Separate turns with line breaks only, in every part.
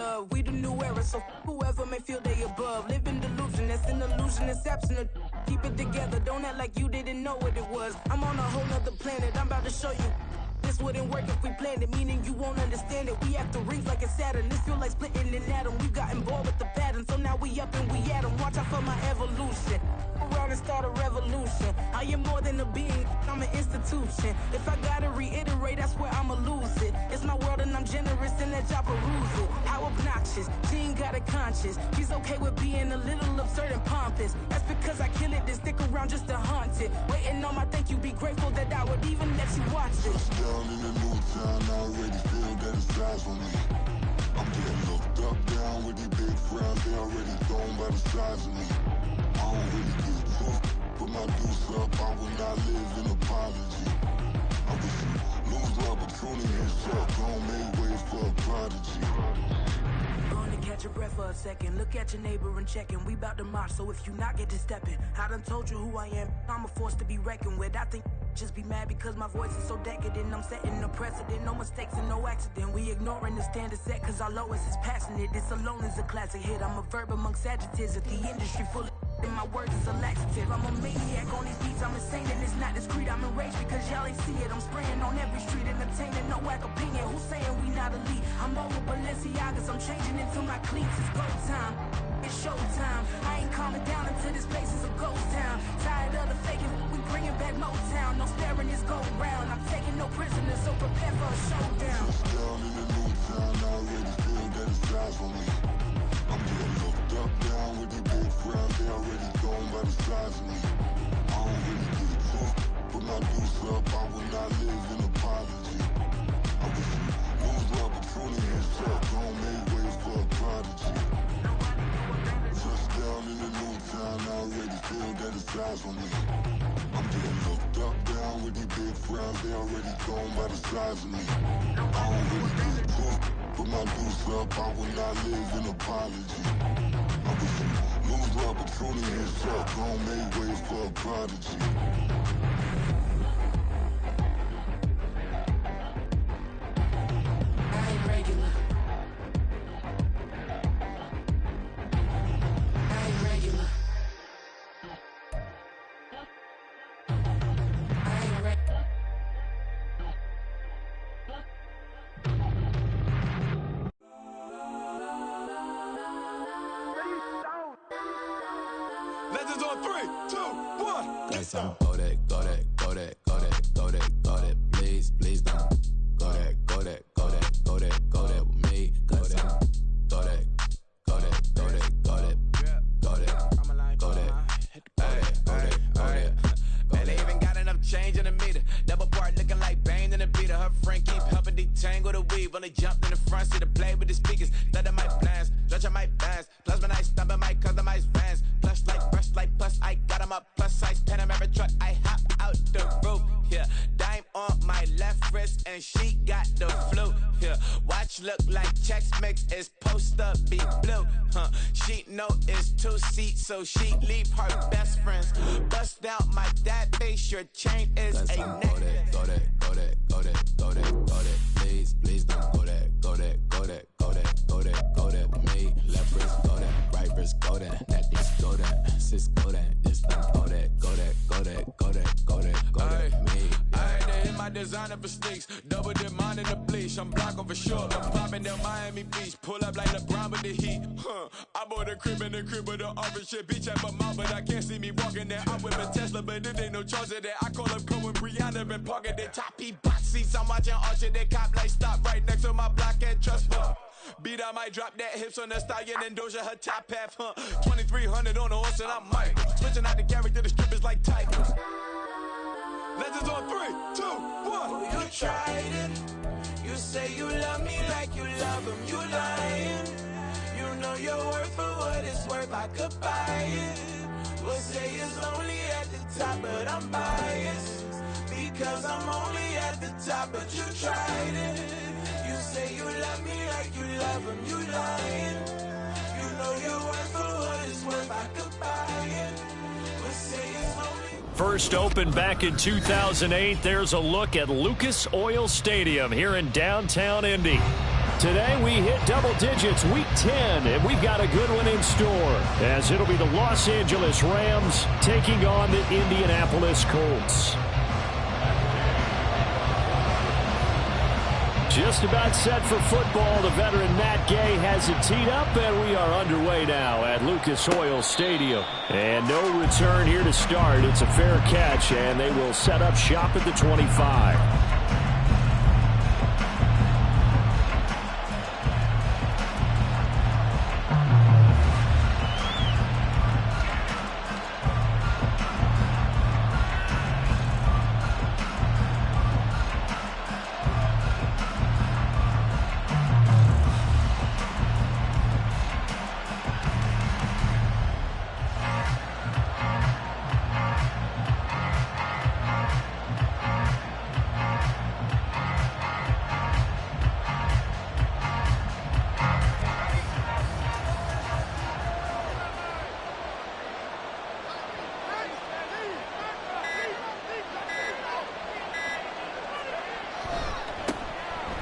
love. We the new era, so whoever may feel they above. Live in delusion, that's an illusion, it's absent. Keep it together, don't act like you didn't know what it was. I'm on a whole nother planet, I'm about to show you. This wouldn't work if we planned it, meaning you won't understand it. We have to rings like it's Saturn. This feel like splitting an atom. We've gotten bored with the pattern, so now we up and we at 'em. Watch out for my evolution. Around and start a revolution. I am more than a being, I'm an institution. If I gotta reiterate, that's where I'ma lose it. It's my world and I'm generous and that y'all peruse it. How obnoxious, she ain't got a conscience. She's okay with being a little absurd and pompous. That's because I kill it, then stick around just to haunt it. Waiting on my thank you, be grateful that I would even let you watch it.
Down in the new town, I already feel that it's eyes on me. I'm getting looked up, down with these big frowns, they already thrown by the size of me. I don't really get tough, put my deuce up, I will not live in apology. I wish you lose the opportunity and shut, don't make way for a prodigy.
Gonna catch your breath for a second. Look at your neighbor and checking. We bout to march, so if you not get to stepping. I done told you who I am. I'm a force to be reckoned with. I think just be mad because my voice is so decadent. I'm setting a precedent. No mistakes and no accident. We ignoring the standard set cause our lowest is passionate. This alone is a classic hit. I'm a verb amongst adjectives. If the industry full of and my words is a laxative. I'm a maniac on these beats. I'm insane and it's not discreet. I'm enraged because y'all ain't see it. I'm spraying on every street, entertaining no whack opinion. Who's saying we not elite? I'm over Balenciagas. I'm changing into my cleats. It's go time. It's showtime. I ain't calming down until this place is a ghost town. Tired of the faking. We bringing back Motown. No staring this go round. I'm taking no prisoners, so prepare for a showdown.
Down in the new town, I already feel that it's eyes on me. I'm getting looked up, down with these big frowns, they already thrown by the size of me. I don't really get tough, put my deuce up, I will not live in apology. I wish you lose the opportunity and shut, don't make way for a prodigy. Touchdown in the new town, I already feel that it's eyes on me. I'm getting looked up, down with these big frowns, they already thrown by the size of me. I don't really get tough, put my deuce up, I will not live in apology. I wish you lose the opportunity and shut, don't make way for a prodigy.
I ain't regular. I ain't regular. I ain't regular.
Legends on 3, 2, 1.
Guys, I'm go that, go that, go that, go that, go that, go that. Please, please don't go that, go that, go that, go that, go that with me. Go that, go that, go that, go that, go that, go that, go that, go that.
Man, they even got enough change in the meter. Double part looking like Bane in the beater. Her friend keep helping detangle the weave. When they jumped in the front seat to play with the speakers. Thunder my plans, stretch on my bands. Plus when I stumble my customized vans. Plush like brush like plus I got 'em up. Plus size Panamera truck. I hop out the roof. Yeah, dime on my left wrist and she got the flu. Yeah, watch look like Chex Mix is post up be blue. She know it's 2 seats, so she leave her best friends. Bust out my dad face, your chain is a neck.
Go that, go that, go that, go that, go that, go that. Please, please don't go that, go that, go that, go that, go that, go that with me. Left wrist go that, right wrist go that, necklace go that, sis go that, it's not go that, go that, go that, go that, go that, go that with me.
I had to hit my designer for sneaks, double dip mine in the bleach. I'm blocking for sure, I'm popping down Miami Beach. Pull up like LeBron with the heat. I bought a crib in the crib with the office shit. Beach at my mouth, but I can't see me walking there. I'm with a Tesla, but it ain't no charge of that. I call up Cohen, Brianna, been parking their top box seats. I'm watching Archer, they cop like stop right next to my block at Trust Fund. Beat, I might drop that hips on the stallion and Doja her top half, 2300 on the horse and I'm Mike. Switching out the character, the strippers like Titans. Legends on 3, 2, 1.
Oh, you tried it. You say you love me like you love him. You lying. You know your worth for what it's worth. I could buy it. We'll say it's only at the top, but I'm biased because I'm only at the top. But you tried it. You say you love me like you love him. You lying. You know your worth for what it's worth. I could buy it. We'll say it's only.
First opened back in 2008, there's a look at Lucas Oil Stadium here in downtown Indy. Today we hit double digits, week 10, and we've got a good one in store, as it'll be the Los Angeles Rams taking on the Indianapolis Colts. Just about set for football. The veteran Matt Gay has it teed up, and we are underway now at Lucas Oil Stadium. And no return here to start. It's a fair catch, and they will set up shop at the 25.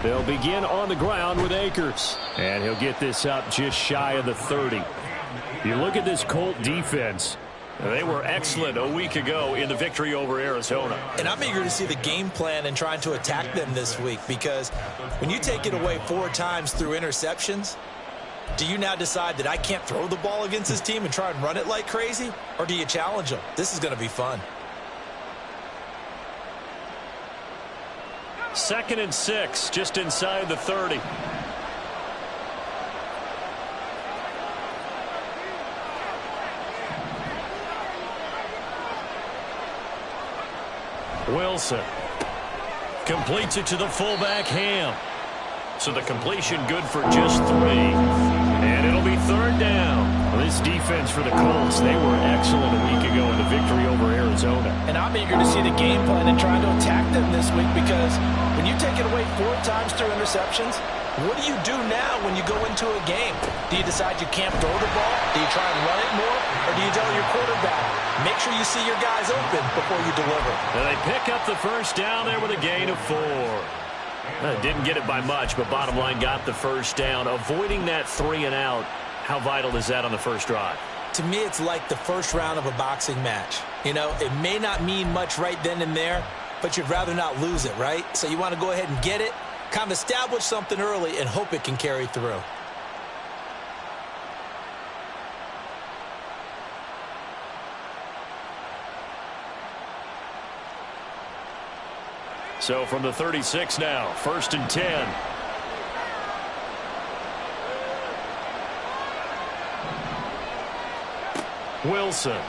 They'll begin on the ground with Akers. And he'll get this up just shy of the 30. You look at this Colt defense. They were excellent a week ago in the victory over Arizona.
And I'm eager to see the game plan and trying to attack them this week, because when you take it away 4 times through interceptions, do you now decide that I can't throw the ball against this team and try and run it like crazy? Or do you challenge them? This is going to be fun.
2nd and 6, just inside the 30. Wilson completes it to the fullback Ham. So the completion good for just 3. And it'll be 3rd down. Well, this defense for the Colts, they were excellent a week ago in the victory over Arizona.
And I'm eager to see the game plan and trying to attack them this week, because when you take it away 4 times through interceptions, what do you do now when you go into a game? Do you decide you can't throw the ball? Do you try and run it more? Or do you tell your quarterback, make sure you see your guys open before you deliver?
And they pick up the first down there with a gain of 4. Didn't get it by much, but bottom line got the first down. Avoiding that 3 and out, how vital is that on the first drive?
To me, it's like the first round of a boxing match. You know, it may not mean much right then and there, but you'd rather not lose it, right? So you want to go ahead and get it, kind of establish something early, and hope it can carry through.
So from the 36 now, 1st and 10. Wilson. And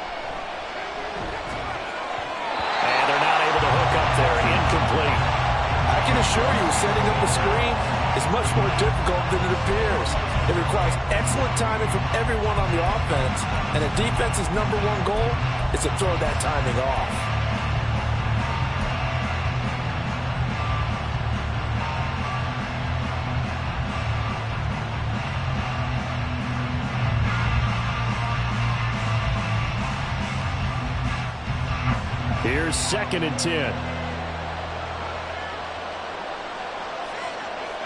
they're not able to hook up there. Incomplete.
I can assure you, setting up a screen is much more difficult than it appears. It requires excellent timing from everyone on the offense, and the defense's #1 goal is to throw that timing off.
Here's 2nd and 10.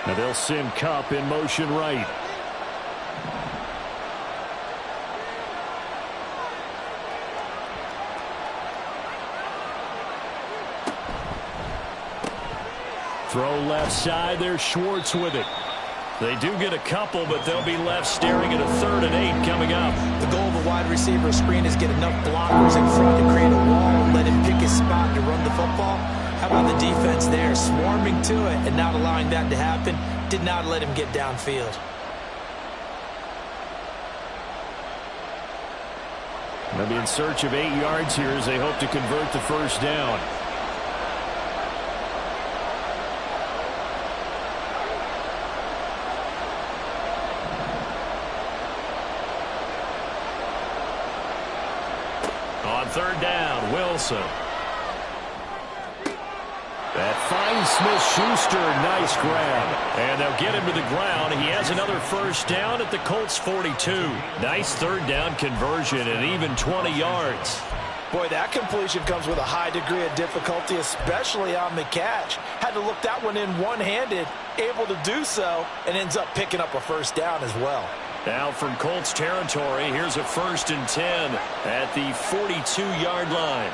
Now they'll send Kupp in motion right. Throw left side. There's Schwartz with it. They do get a couple, but they'll be left staring at a 3rd and 8 coming up.
The goal of a wide receiver screen is get enough blockers in front to create a wall and let him pick his spot to run the football. How about the defense there, swarming to it and not allowing that to happen? Did not let him get downfield.
They'll be in search of 8 yards here as they hope to convert the first down. On 3rd down, Wilson. That finds Smith-Schuster. Nice grab. And they'll get him to the ground. He has another first down at the Colts 42. Nice 3rd down conversion and even 20 yards.
Boy, that completion comes with a high degree of difficulty, especially on the catch. Had to look that one in one-handed,
able to do so, and ends up picking up a first down as well.
Now from Colts territory, here's a 1st and 10 at the 42-yard line.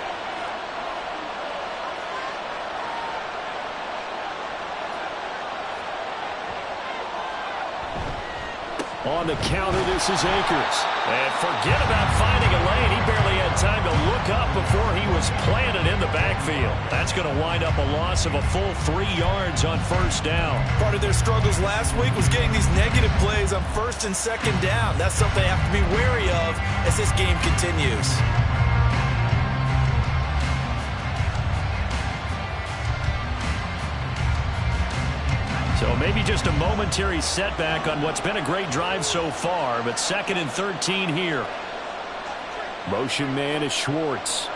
On the counter, this is Akers. And forget about finding a lane. He barely had time to look up before he was planted in the backfield. That's going to wind up a loss of a full 3 yards on first down.
Part of their struggles last week was getting these negative plays on 1st and 2nd down. That's something they have to be wary of as this game continues.
So maybe just a momentary setback on what's been a great drive so far, but 2nd and 13 here. Motion man is Schwartz.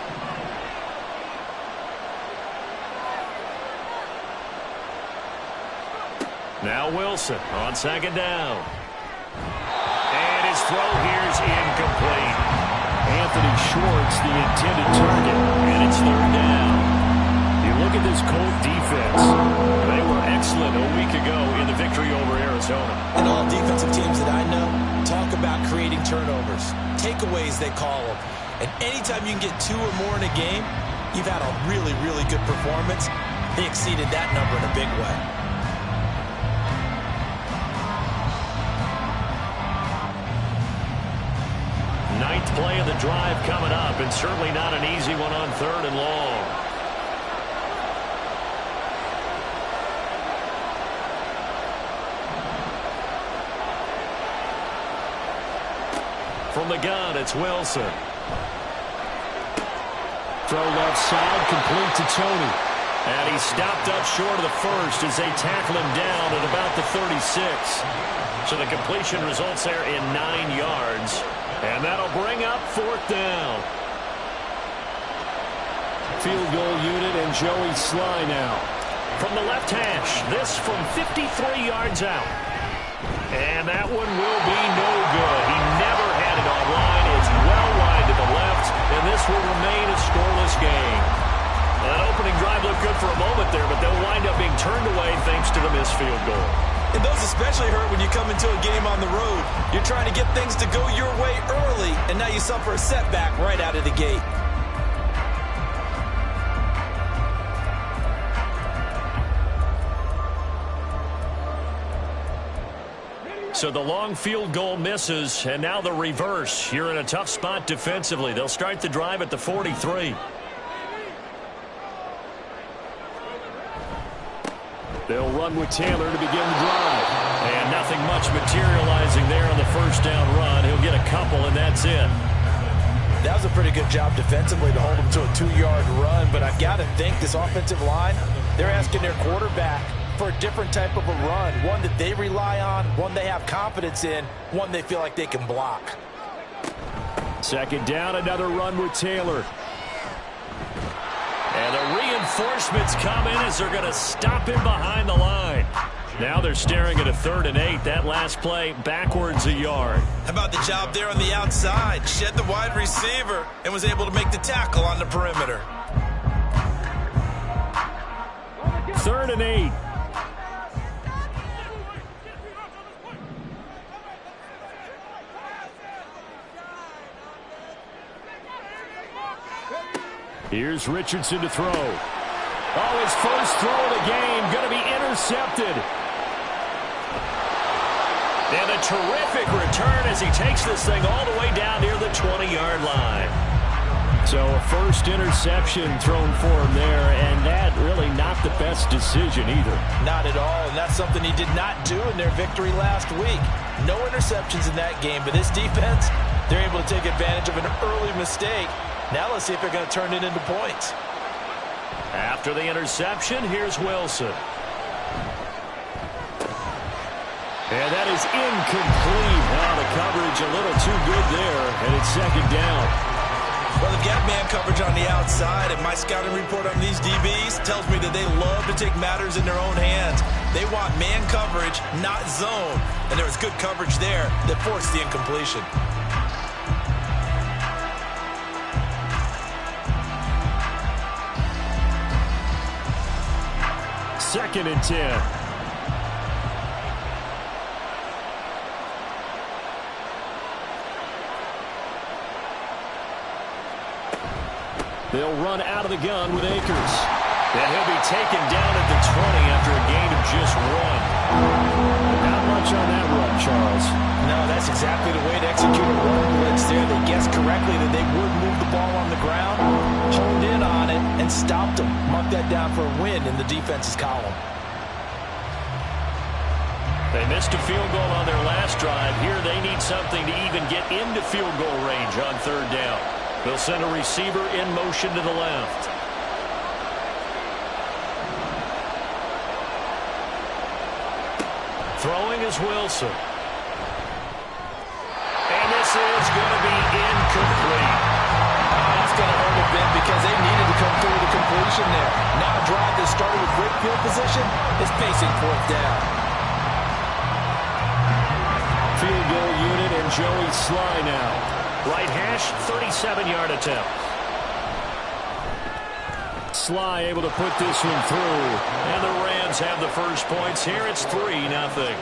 Now Wilson on 2nd down. And his throw here's incomplete. Anthony Schwartz, the intended target, and it's 3rd down. You look at this Colt defense. They were excellent a week ago in the victory over Arizona.
And all defensive teams that I know talk about creating turnovers. Takeaways, they call them. And anytime you can get 2 or more in a game, you've had a really, really good performance. They exceeded that number in a big way.
Ninth play of the drive coming up, and certainly not an easy one on 3rd and long. From the gun, it's Wilson. Throw left side, complete to Tony. And he stopped up short of the first as they tackle him down at about the 36. So the completion results there in 9 yards. And that'll bring up 4th down. Field goal unit and Joey Sly now. From the left hash, this from 53 yards out. And that one will be no good. He never had it online. It's well wide to the left, and this will remain a scoreless game. Well, that opening drive looked good for a moment there, but they'll wind up being turned away thanks to the missed field goal.
And those especially hurt when you come into a game on the road. You're trying to get things to go your way early, and now you suffer a setback right out of the gate.
So the long field goal misses, and now the reverse. You're in a tough spot defensively. They'll start the drive at the 43. They'll run with Taylor to begin the drive. And nothing much materializing there on the first down run. He'll get a couple, and that's it.
That was a pretty good job defensively to hold him to a 2-yard run, but I've got to think this offensive line, they're asking their quarterback for a different type of a run, one that they rely on, one they have confidence in, one they feel like they can block.
2nd down, another run with Taylor. And the reinforcements come in as they're going to stop him behind the line. Now they're staring at a 3rd and 8. That last play backwards a yard.
How about the job there on the outside? Shed the wide receiver and was able to make the tackle on the perimeter.
3rd and 8. Here's Richardson to throw. Oh, his first throw of the game going to be intercepted. And a terrific return as he takes this thing all the way down near the 20-yard line. So a first interception thrown for him there, and that really not the best decision either.
Not at all, and that's something he did not do in their victory last week. No interceptions in that game, but this defense, they're able to take advantage of an early mistake. Now let's see if they're going to turn it into points.
After the interception, here's Wilson. And that is incomplete. Now the coverage a little too good there, and it's 2nd down.
Well, they've got man coverage on the outside, and my scouting report on these DBs tells me that they love to take matters in their own hands. They want man coverage, not zone. And there was good coverage there that forced the incompletion.
2nd and 10. They'll run out of the gun with Akers. And he'll be taken down at the 20 after a gain of just 1. Not much on that run, Charles.
No, that's exactly the way to execute a run blitz there. They guessed correctly that they would move the ball on the ground, honed in on it, and stopped them. Mark that down for a win in the defense's column.
They missed a field goal on their last drive. Here they need something to even get into field goal range on 3rd down. They'll send a receiver in motion to the left. Throwing is Wilson. And this is going to be incomplete.
That's going to hurt a bit because they needed to come through the completion there. Now a drive that started with great field position is facing 4th down.
Field goal unit and Joey Sly now. Right hash, 37-yard attempt. Sly able to put this one through. And the Rams have the first points. Here it's 3-0.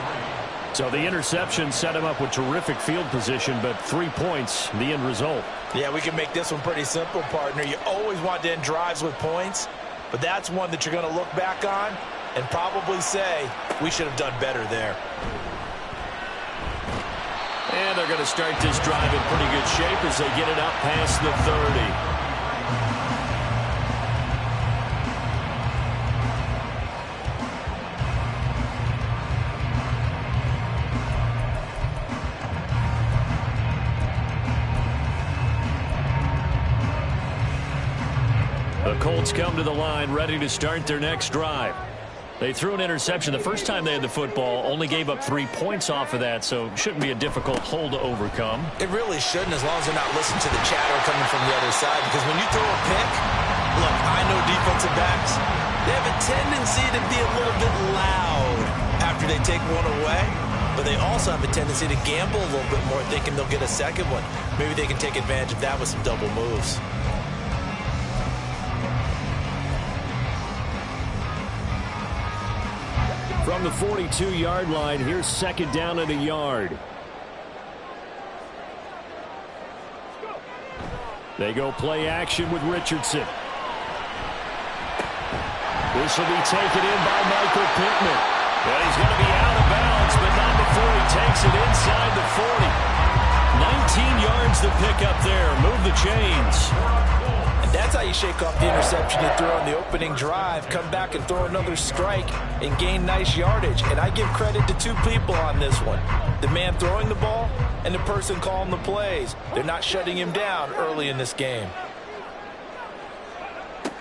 So the interception set him up with terrific field position, but 3 points, the end result.
Yeah, we can make this one pretty simple, partner. You always want to end drives with points, but that's one that you're going to look back on and probably say, we should have done better there.
And they're going to start this drive in pretty good shape as they get it up past the 30. The Colts come to the line ready to start their next drive. They threw an interception the first time they had the football, only gave up 3 points off of that, so it shouldn't be a difficult hole to overcome.
It really shouldn't, as long as they're not listening to the chatter coming from the other side, because when you throw a pick, look, I know defensive backs, they have a tendency to be a little bit loud after they take one away, but they also have a tendency to gamble a little bit more, thinking they'll get a second one. Maybe they can take advantage of that with some double moves.
From the 42-yard line, here's 2nd down and a yard. They go play action with Richardson. This will be taken in by Michael Pittman. Well, he's going to be out of bounds, but not before he takes it inside the 40. 19 yards to pick up there. Move the chains.
That's how you shake off the interception you threw on the opening drive, come back and throw another strike and gain nice yardage. And I give credit to 2 people on this one. The man throwing the ball and the person calling the plays. They're not shutting him down early in this game.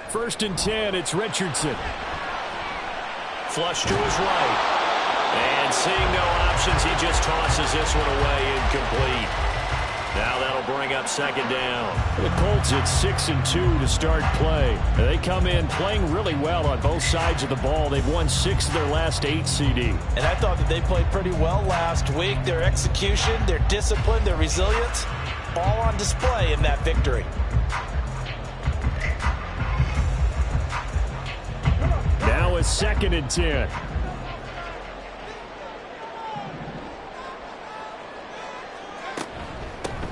1st and 10, it's Richardson. Flush to his right. And seeing no options, he just tosses this one away, incomplete. Now that'll bring up 2nd down. The Colts at 6-2 to start play. They come in playing really well on both sides of the ball. They've won 6 of their last 8 CD.
And I thought that they played pretty well last week. Their execution, their discipline, their resilience, all on display in that victory.
Now it's 2nd and 10.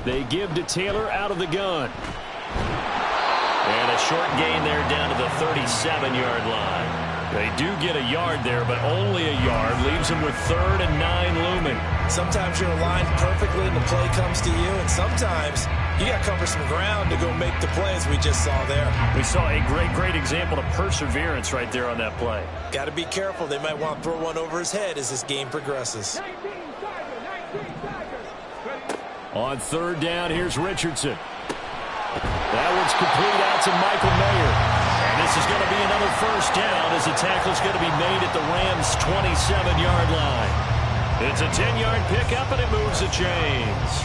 They give to Taylor out of the gun. And a short gain there down to the 37-yard line. They do get a yard there, but only a yard. Leaves them with 3rd and 9 looming.
Sometimes you're aligned perfectly and the play comes to you, and sometimes you got to cover some ground to go make the play, as we just saw there.
We saw a great example of perseverance right there on that play.
Got to be careful. They might want to throw one over his head as this game progresses.
On 3rd down, here's Richardson. That one's complete out to Michael Mayer. And this is going to be another 1st down as the tackle's going to be made at the Rams' 27-yard line. It's a 10-yard pickup, and it moves the chains.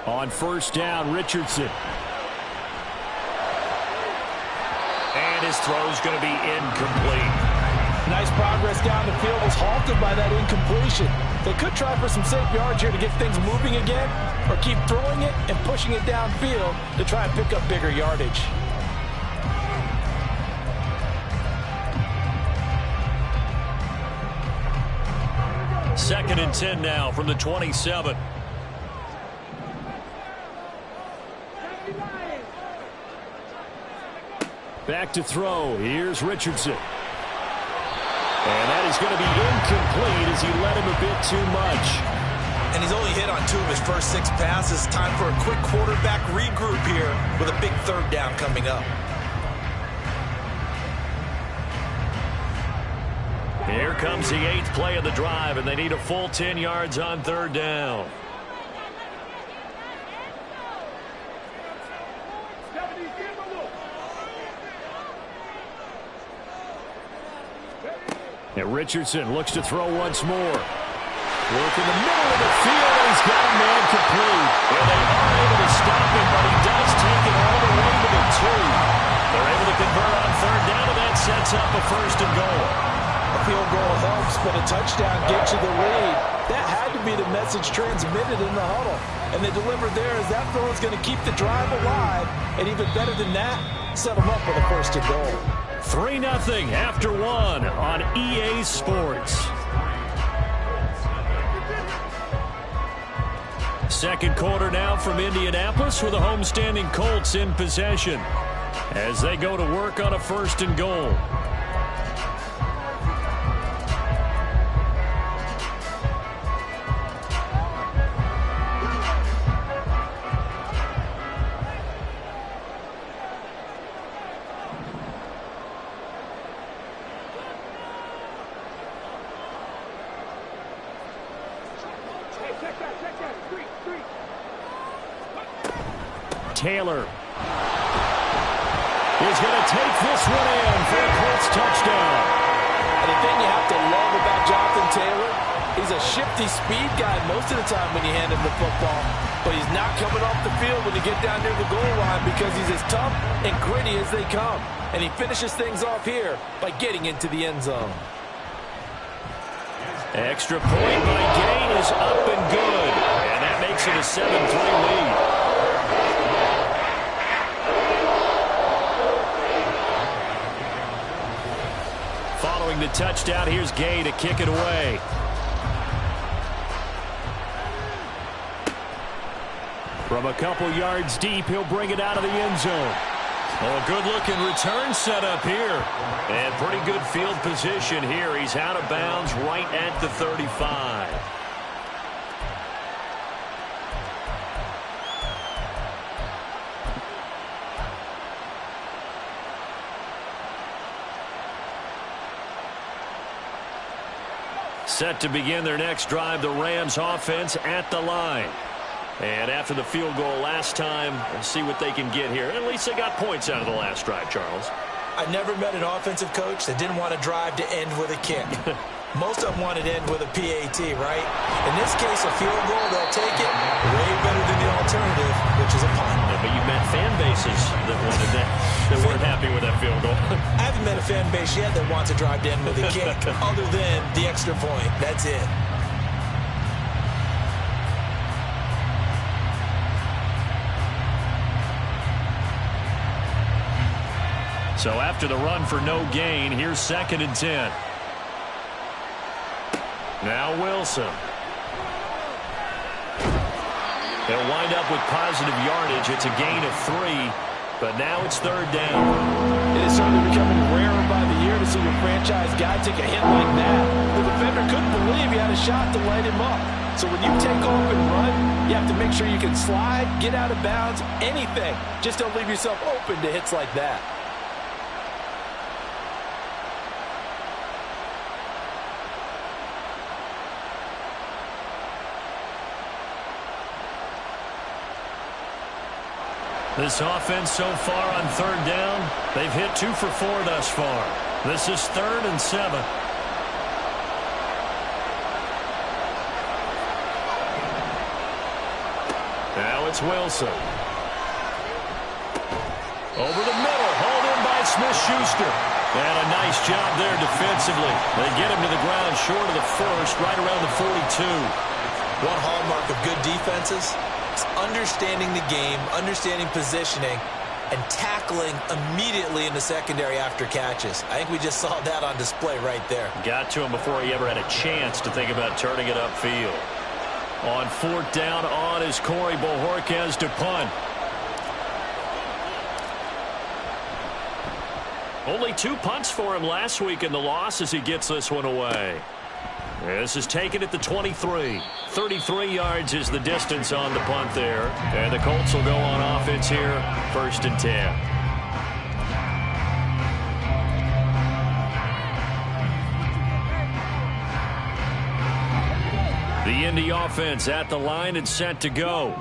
On 1st down, Richardson. And his throw's going to be incomplete.
Nice progress down the field was halted by that incompletion. They could try for some safe yards here to get things moving again, or keep throwing it and pushing it downfield to try and pick up bigger yardage.
2nd and 10 now from the 27. Back to throw. Here's Richardson. And that is going to be incomplete as he led him a bit too much.
And he's only hit on 2 of his first 6 passes. Time for a quick quarterback regroup here with a big 3rd down coming up.
Here comes the 8th play of the drive, and they need a full 10 yards on 3rd down. And Richardson looks to throw once more. Work in the middle of the field, and he's got a man complete. And they are able to stop him, but he does take it all the way to the 2. They're able to convert on 3rd down, and that sets up a 1st and goal.
A field goal helps, but a touchdown gets you the lead. That had to be the message transmitted in the huddle. And they delivered there as that throw is going to keep the drive alive. And even better than that, set them up with a 1st and goal.
3-0 after 1 on EA Sports. Second quarter now from Indianapolis with the homestanding Colts in possession as they go to work on a 1st and goal. Taylor is going to take this one in for a Colts touchdown.
And the thing you have to love about Jonathan Taylor, he's a shifty speed guy most of the time when you hand him the football. But he's not coming off the field when you get down near the goal line because he's as tough and gritty as they come. And he finishes things off here by getting into the end zone.
Extra point by Gain is up and good. And that makes it a 7-3 lead. Following the touchdown, here's Gay to kick it away. From a couple yards deep, he'll bring it out of the end zone. Oh, good-looking return set up here. And pretty good field position here. He's out of bounds right at the 35. Set to begin their next drive, the Rams offense at the line. And after the field goal last time, we'll see what they can get here. At least they got points out of the last drive, Charles.
I've never met an offensive coach that didn't want to drive to end with a kick. Most of them want to end with a PAT, right? In this case, a field goal, they'll take it way better than the alternative, which is a punt.
Yeah, but you met fan bases that wanted that, that weren't happy with that field goal.
I haven't met a fan base yet that wants to drive to end with a kick other than the extra point. That's it.
So after the run for no gain, here's 2nd and 10. Now Wilson. They'll wind up with positive yardage. It's a gain of 3, but now it's 3rd down.
It is certainly becoming rarer by the year to see your franchise guy take a hit like that. The defender couldn't believe he had a shot to light him up. So when you take off and run, you have to make sure you can slide, get out of bounds, anything. Just don't leave yourself open to hits like that.
This offense so far on 3rd down, they've hit 2 for 4 thus far. This is 3rd and 7. Now it's Wilson. Over the middle, hauled in by Smith-Schuster. And a nice job there defensively. They get him to the ground short of the 1st, right around the 42.
One hallmark of good defenses is understanding the game, understanding positioning, and tackling immediately in the secondary after catches. I think we just saw that on display right there.
Got to him before he ever had a chance to think about turning it upfield. On 4th down on is Corey Bojorquez to punt. Only 2 punts for him last week in the loss as he gets this one away. This is taken at the 23. 33 yards is the distance on the punt there. And the Colts will go on offense here, 1st and 10. The Indy offense at the line and set to go.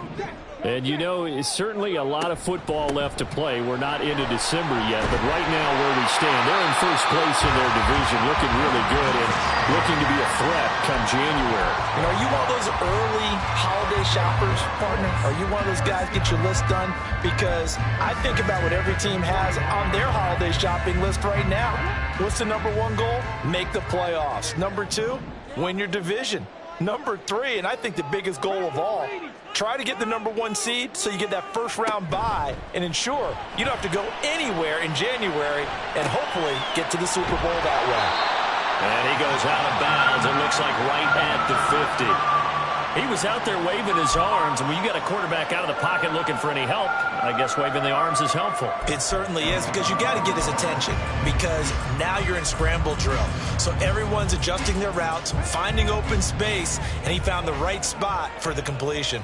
And, you know, it's certainly a lot of football left to play. We're not into December yet, but right now where we stand, they're in 1st place in their division, looking really good and looking to be a threat come January.
And are you one of those early holiday shoppers, partner? Are you one of those guys get your list done? Because I think about what every team has on their holiday shopping list right now. What's the number 1 goal? Make the playoffs. Number 2, win your division. Number 3, and I think the biggest goal of all, try to get the number 1 seed so you get that 1st round bye and ensure you don't have to go anywhere in January and hopefully get to the Super Bowl that way.
And he goes out of bounds. It looks like right at the 50. He was out there waving his arms, and when you got a quarterback out of the pocket looking for any help, I guess waving the arms is helpful.
It certainly is, because you got to get his attention, because now you're in scramble drill. So everyone's adjusting their routes, finding open space, and he found the right spot for the completion.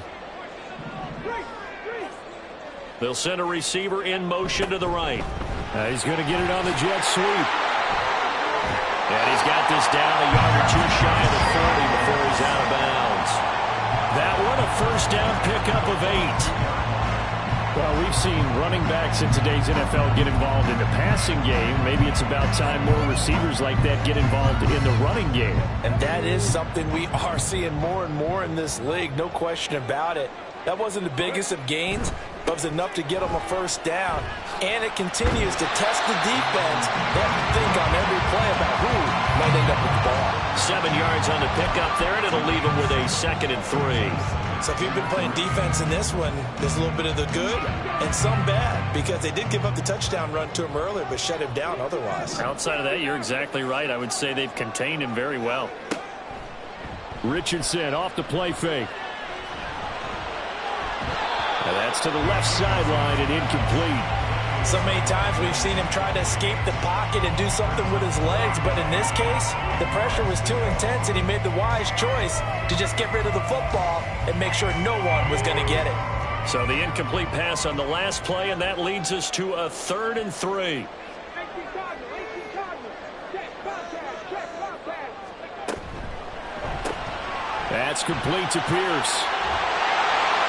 They'll send a receiver in motion to the right. He's going to get it on the jet sweep. And he's got this down a yard or 2 shy of the 40 before he's out of bounds. That one a 1st down pickup of 8. Well, we've seen running backs in today's NFL get involved in the passing game. Maybe it's about time more receivers like that get involved in the running game.
And that is something we are seeing more and more in this league, no question about it. That wasn't the biggest of gains, but it was enough to get them a 1st down. And it continues to test the defense. They have to think on every play about who might end up with the ball.
7 yards on the pickup there, and it'll leave them with a 2nd and 3.
So if you've been playing defense in this one, there's a little bit of the good and some bad, because they did give up the touchdown run to him earlier, but shut him down otherwise.
Outside of that, you're exactly right. I would say they've contained him very well. Richardson off the play fake. And that's to the left sideline and incomplete.
So many times we've seen him try to escape the pocket and do something with his legs, but in this case, the pressure was too intense and he made the wise choice to just get rid of the football and make sure no one was going to get it.
So the incomplete pass on the last play, and that leads us to a 3rd and 3. That's complete to Pierce.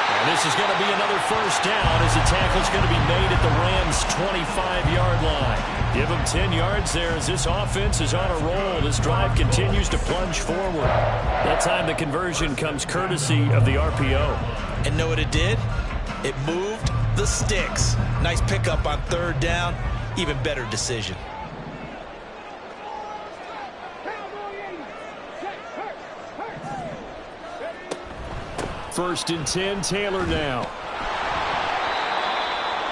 And this is going to be another 1st down as the tackle's going to be made at the Rams' 25-yard line. Give them 10 yards there as this offense is on a roll. This drive continues to plunge forward. That time the conversion comes courtesy of the RPO.
And know what it did? It moved the sticks. Nice pickup on 3rd down. Even better decision.
1st and 10, Taylor now.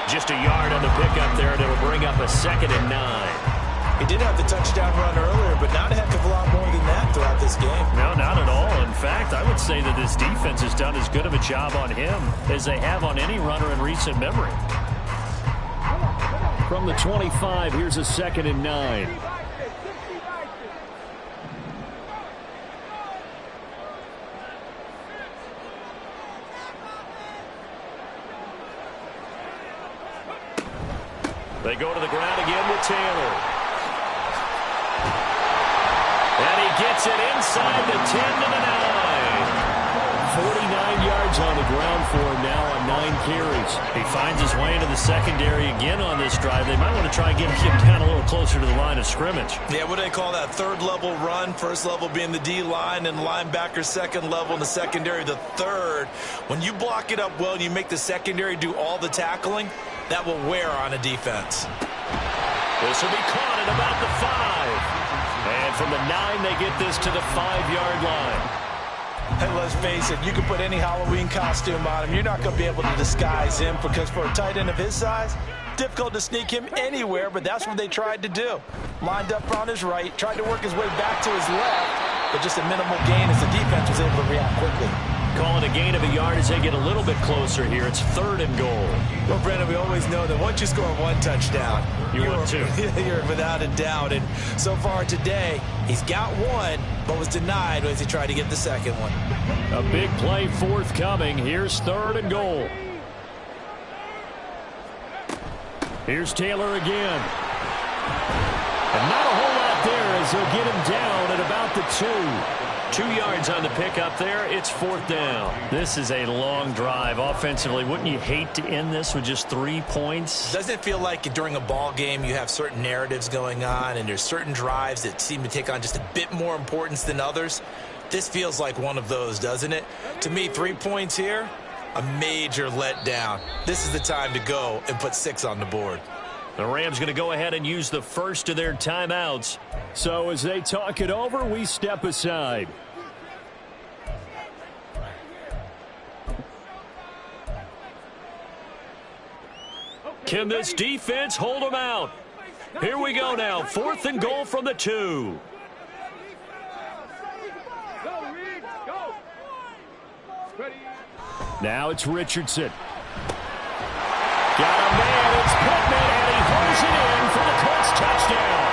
Just a yard on the pickup there, and it'll bring up a 2nd and 9.
He did have the touchdown run earlier, but not a heck of a lot more than that throughout this game.
No, not at all. In fact, I would say that this defense has done as good of a job on him as they have on any runner in recent memory. From the 25, here's a 2nd and 9. They go to the ground again with Taylor. And he gets it inside the 10 to the 9. 49 yards on the ground for him now on 9 carries. He finds his way into the secondary again on this drive. They might want to try and get him down a little closer to the line of scrimmage.
Yeah, what do they call that? 3rd level run. 1st level being the D-line, and linebacker 2nd level, and the secondary the 3rd. When you block it up well and you make the secondary do all the tackling, that will wear on a defense.
This will be caught at about the 5. And from the 9, they get this to the 5-yard line.
And let's face it, you can put any Halloween costume on him. You're not going to be able to disguise him, because for a tight end of his size, Difficult to sneak him anywhere, but that's what they tried to do. Lined up on his right, tried to work his way back to his left, but just a minimal gain as the defense was able to react quickly.
Calling a gain of a yard as they get a little bit closer here. It's 3rd and goal.
Well, Brandon, we always know that once you score 1 touchdown,
you're 2.
You're without a doubt. And so far today, he's got 1, but was denied as he tried to get the second one.
A big play forthcoming. Here's 3rd and goal. Here's Taylor again. And not a whole lot there as they'll get him down at about the 2. 2 yards on the pickup there. It's 4th down. This is a long drive offensively. Wouldn't you hate to end this with just 3 points?
Doesn't it feel like during a ball game you have certain narratives going on and there's certain drives that seem to take on just a bit more importance than others? This feels like one of those, doesn't it? To me, 3 points here, a major letdown. This is the time to go and put 6 on the board.
The Rams going to go ahead and use the first of their timeouts. So as they talk it over, we step aside. Can this defense hold them out? Here we go now. 4th and goal from the 2. Now it's Richardson. Got a man. It's Pittman, and he holds it in for the Colts touchdown.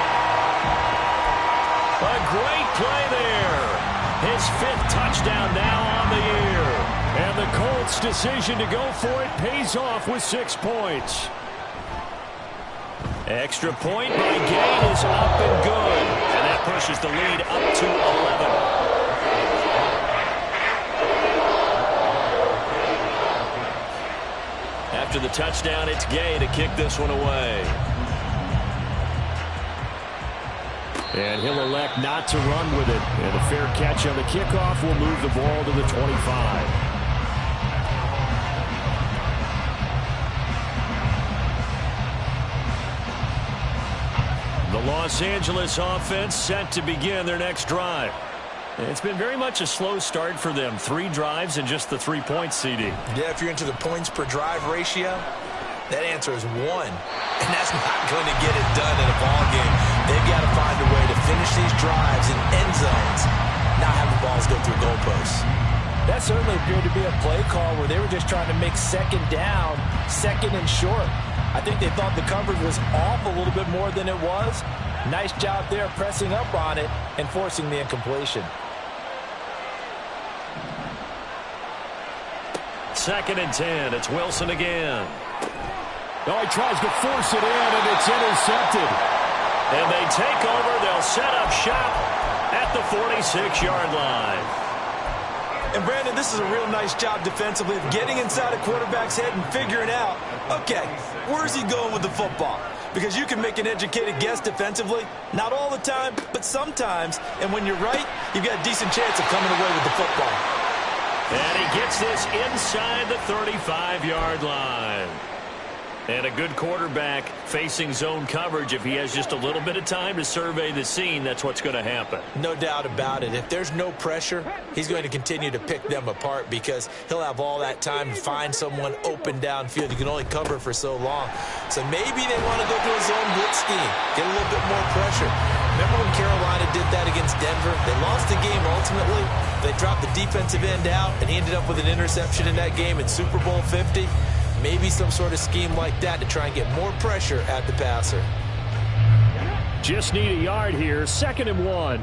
A great play there. His 5th touchdown now on the year. And the Colts' decision to go for it pays off with 6 points. Extra point by Gay is up and good. And that pushes the lead up to 11. After the touchdown, it's Gay to kick this one away. And he'll elect not to run with it. And a fair catch on the kickoff will move the ball to the 25. The Los Angeles offense set to begin their next drive. It's been very much a slow start for them. 3 drives and just the 3 points, CD.
Yeah, if you're into the points per drive ratio, that answer is 1. And that's not going to get it done in a ball game. They've got to find a way to finish these drives in end zones, not have the balls go through goalposts. That certainly appeared to be a play call where they were just trying to make 2nd down, 2nd and short. I think they thought the coverage was off a little bit more than it was. Nice job there pressing up on it and forcing the incompletion.
2nd and 10. It's Wilson again. Oh, he tries to force it in, and it's intercepted. And they take over. They'll set up shop at the 46-yard line.
And, Brandon, this is a real nice job defensively of getting inside a quarterback's head and figuring out, okay, where's he going with the football? Because you can make an educated guess defensively. Not all the time, but sometimes. And when you're right, you've got a decent chance of coming away with the football.
And he gets this inside the 35-yard line. And a good quarterback facing zone coverage. If he has just a little bit of time to survey the scene, that's what's going to happen.
No doubt about it. If there's no pressure, he's going to continue to pick them apart because he'll have all that time to find someone open downfield. You can only cover for so long. So maybe they want to go to a zone blitz scheme, get a little bit more pressure. Remember when Carolina did that against Denver? They lost the game ultimately. They dropped the defensive end out, and he ended up with an interception in that game in Super Bowl 50. Maybe some sort of scheme like that to try and get more pressure at the passer.
Just need a yard here. 2nd and 1.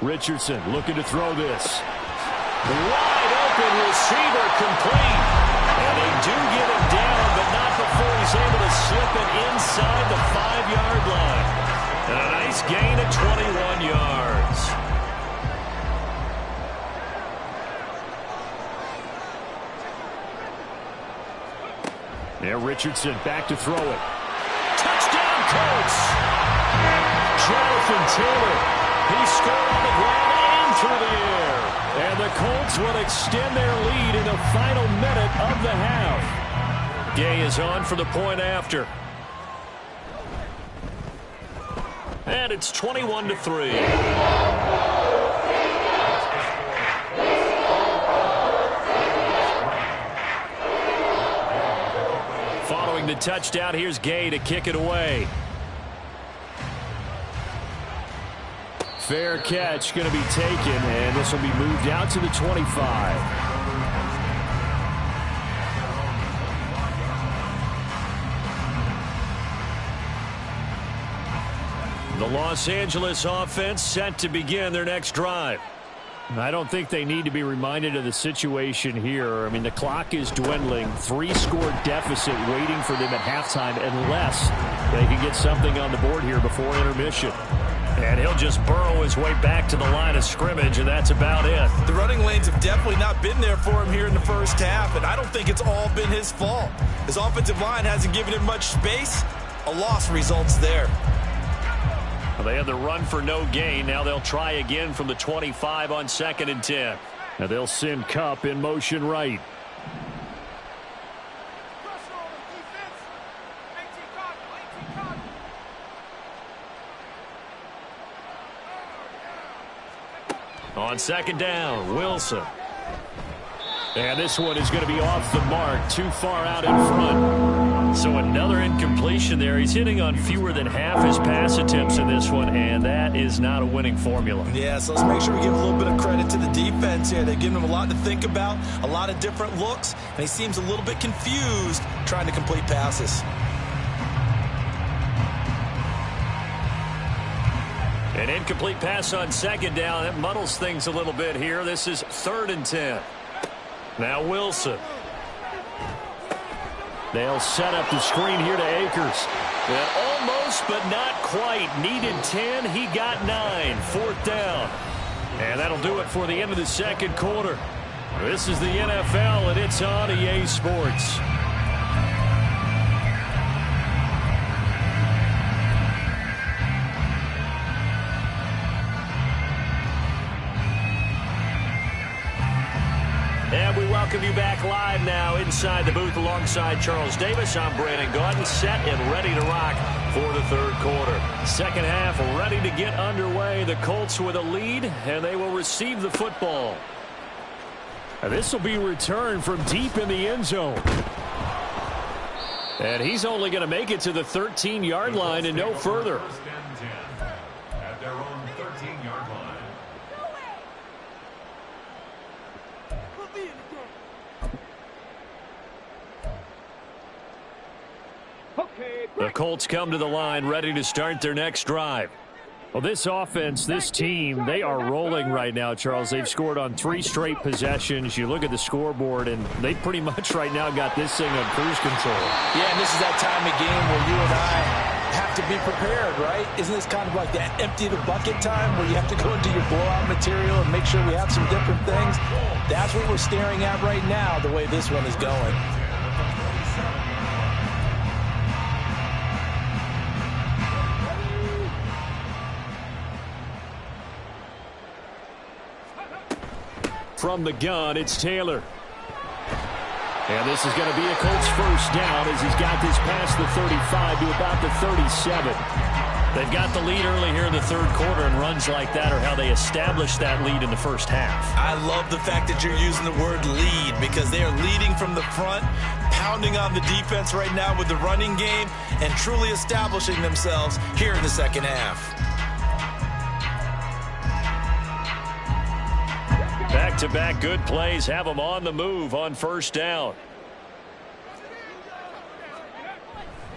Richardson looking to throw this. Wide open receiver complete. And they do get him down, but not before he's able to slip it inside the 5-yard line. And a nice gain of 21 yards. Now Richardson back to throw it. Touchdown, Colts! Jonathan Taylor. He scored on the ground and through the air. And the Colts will extend their lead in the final minute of the half. Gay is on for the point after. And it's 21-3. touchdown. Here's Gay to kick it away. Fair catch going to be taken, and this will be moved out to the 25. The Los Angeles offense set to begin their next drive. I don't think they need to be reminded of the situation here. I mean, the clock is dwindling. 3-score deficit waiting for them at halftime unless they can get something on the board here before intermission. And he'll just burrow his way back to the line of scrimmage, and that's about it.
The running lanes have definitely not been there for him here in the first half, and I don't think it's all been his fault. His offensive line hasn't given him much space. A loss results there.
They had the run for no gain. Now they'll try again from the 25 on 2nd and 10. Now they'll send Kupp in motion right. On 2nd down, Wilson. And this one is going to be off the mark, too far out in front. So another incompletion there. He's hitting on fewer than half his pass attempts in this one, and that is not a winning formula.
Yeah, so let's make sure we give a little bit of credit to the defense here. They've given him a lot to think about, a lot of different looks, and he seems a little bit confused trying to complete passes.
An incomplete pass on 2nd down. That muddles things a little bit here. This is 3rd and 10. Now Wilson. They'll set up the screen here to Akers. Almost, but not quite. Needed 10. He got 9. 4th down. And that'll do it for the end of the 2nd quarter. This is the NFL, and it's on EA Sports. And we welcome you back live now inside the booth alongside Charles Davis. I'm Brandon Gaudin, set and ready to rock for the 3rd quarter. 2nd half ready to get underway. The Colts with a lead, and they will receive the football. And this will be returned from deep in the end zone. And he's only going to make it to the 13-yard line and no further.
At their own 13-yard line.
The Colts come to the line ready to start their next drive. Well, this offense, this team, they are rolling right now, Charles. They've scored on 3 straight possessions. You look at the scoreboard, and they pretty much right now got this thing on cruise control.
Yeah, and this is that time of game where you and I have to be prepared, right? Isn't this kind of like that empty the bucket time where you have to go into your blowout material and make sure we have some different things? That's what we're staring at right now, the way this one is going.
From the gun, it's Taylor. And this is going to be a Colts 1st down as he's got this past the 35 to about the 37. They've got the lead early here in the 3rd quarter, and runs like that are how they establish that lead in the first half.
I love the fact that you're using the word lead because they are leading from the front, pounding on the defense right now with the running game, and truly establishing themselves here in the 2nd half.
Back-to-back good plays have them on the move on 1st down.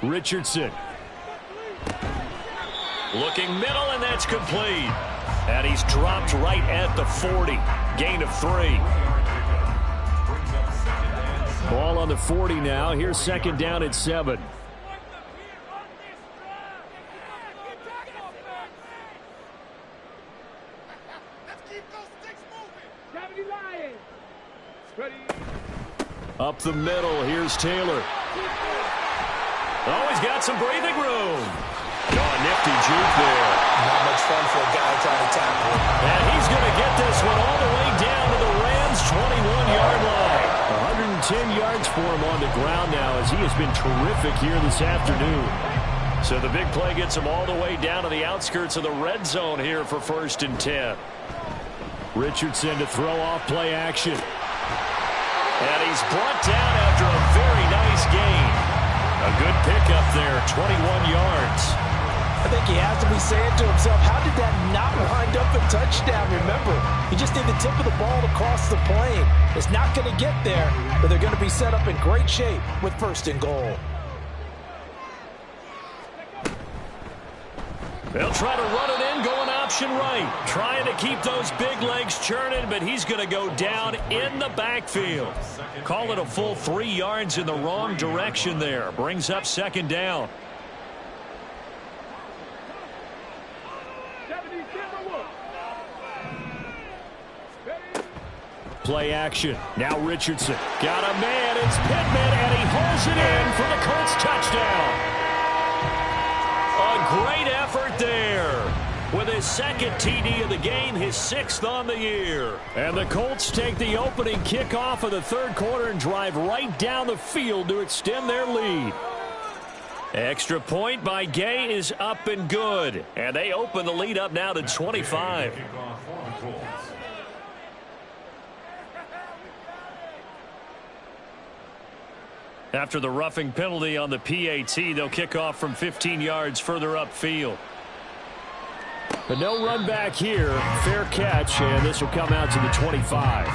Richardson. Looking middle, and that's complete. And he's dropped right at the 40. Gain of 3. Ball on the 40 now. Here's 2nd down at 7. Up the middle, here's Taylor. Oh, he's got some breathing room. Oh, nifty juke there.
Not much fun for a guy trying to tackle him.
And he's going to get this one all the way down to the Rams' 21-yard line. 110 yards for him on the ground now as he has been terrific here this afternoon. So the big play gets him all the way down to the outskirts of the red zone here for 1st and 10. Richardson to throw off play action. And he's brought down after a very nice gain. A good pickup there, 21 yards.
I think he has to be saying to himself, how did that not wind up a touchdown? Remember, you just need the tip of the ball to cross the plane. It's not going to get there, but they're going to be set up in great shape with 1st and goal.
They'll try to run it in, going option right. Trying to keep those big legs churning, but he's going to go down in the backfield. Call it a full 3 yards in the wrong direction there. Brings up 2nd down. Play action. Now Richardson. Got a man. It's Pittman, and he holds it in for the Colts touchdown. A great effort there. With his 2nd TD of the game, his 6th on the year. And the Colts take the opening kickoff of the 3rd quarter and drive right down the field to extend their lead. Extra point by Gay is up and good. And they open the lead up now to 25. After the roughing penalty on the PAT, they'll kick off from 15 yards further upfield. But no run back here. Fair catch, and this will come out to the 25.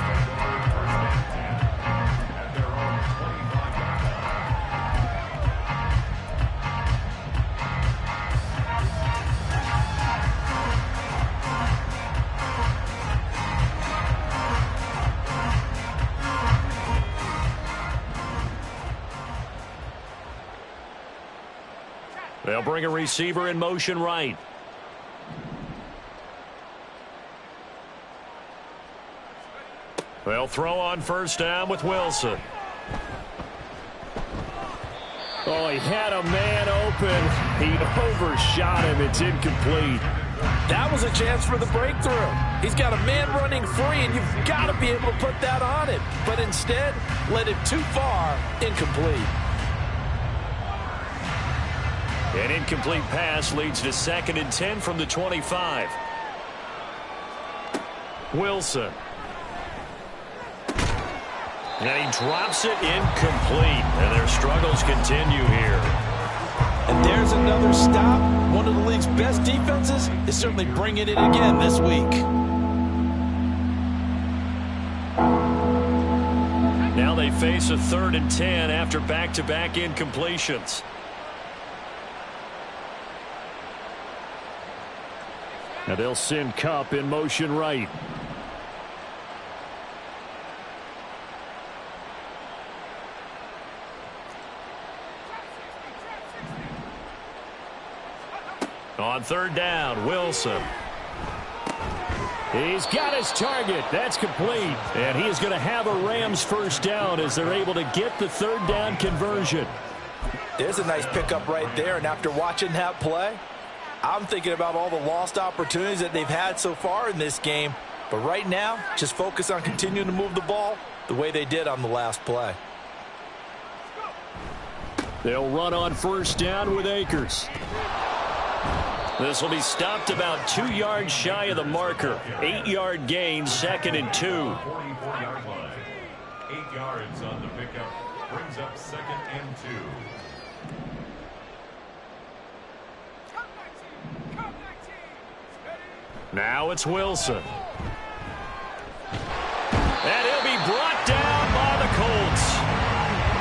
They'll bring a receiver in motion right. They'll throw on 1st down with Wilson. Oh, he had a man open. He overshot him. It's incomplete.
That was a chance for the breakthrough. He's got a man running free, and you've got to be able to put that on him. But instead, led it too far, incomplete.
An incomplete pass leads to 2nd and 10 from the 25. Wilson. And he drops it incomplete. And their struggles continue here.
And there's another stop. One of the league's best defenses is certainly bringing it again this week.
Now they face a 3rd and 10 after back-to-back incompletions. Now they'll send Kupp in motion right. On 3rd down, Wilson. He's got his target. That's complete. And he is going to have a Rams 1st down as they're able to get the 3rd down conversion.
There's a nice pickup right there. And after watching that play, I'm thinking about all the lost opportunities that they've had so far in this game. But right now, just focus on continuing to move the ball the way they did on the last play.
They'll run on 1st down with Akers. This will be stopped about 2 yards shy of the marker. 8-yard gain, 2nd and 2.
44-yard line. 8 yards on the pickup. Brings up 2nd and 2.
Now it's Wilson. And he'll be brought down by the Colts.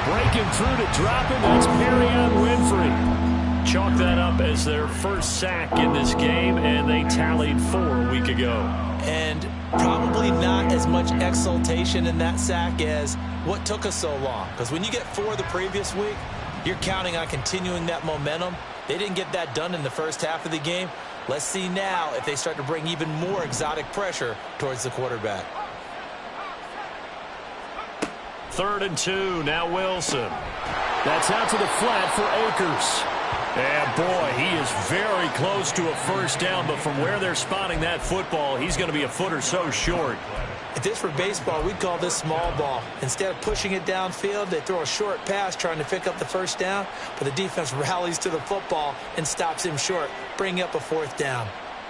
Breaking through to drop him, that's Perrion Winfrey. Chalk that up as their 1st sack in this game, and they tallied 4 a week ago.
And probably not as much exultation in that sack as what took us so long. Because when you get 4 the previous week, you're counting on continuing that momentum. They didn't get that done in the first half of the game. Let's see now if they start to bring even more exotic pressure towards the quarterback.
3rd and 2, now Wilson. That's out to the flat for Akers. And boy, he is very close to a 1st down, but from where they're spotting that football, he's going to be a foot or so short.
If this were baseball, we'd call this small ball. Instead of pushing it downfield, they throw a short pass trying to pick up the 1st down, but the defense rallies to the football and stops him short, bringing up a 4th down.